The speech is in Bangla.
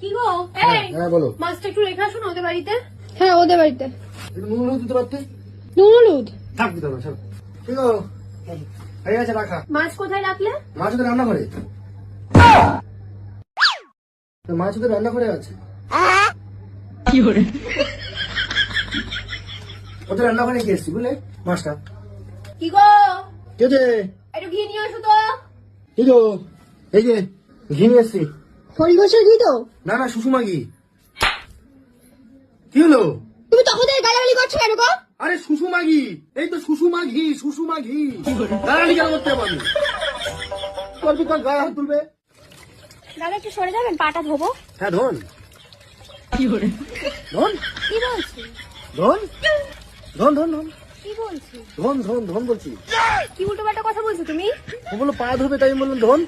কি গো? হ্যাঁ বলো। মাছটা একটু রেখে আসুন ওদের বাড়িতে। হ্যাঁ ওদের বাড়িতে একটু নুন হলুদ দিতে পারতে? নুন হলুদ থাক দিতে হবে সব। ঠিক আছে হয়ে গেছে রাখা। মাছ কোথায় রাখলে? মাছ ওদের রান্নাঘরে। মাছ ওদের রান্নাঘরে আছে। ওদের রান্নাঘরে গিয়ে এসছি বুঝলে মাছটা। কি গো? কে যে? একটু ঘি নিয়ে আসো তো। এই তো এই যে ঘি নিয়ে এসছি। হরিঘোষের ঘি তো? না না সুষুমা ঘি। কি হলো? তুমি তখন থেকে গালাগালি করছো কেন গো? আরে সুষুমা ঘি, এই তো সুষুমা ঘি, সুষুমা ঘি। গাড়ি কেন করতে পারবি? তোর কি তোর গায়ে হাত তুলবে? দাদা একটু সরে যাবেন, পাটা ধোবো। হ্যাঁ ধন। ধন কি বলছি? ধন ধন ধন ধন কি বলছি? ধন ধন ধন বলছি। কি উল্টো পাল্টা কথা বলছো তুমি? ও বললো পা ধরবে তাই আমি বললাম ধন।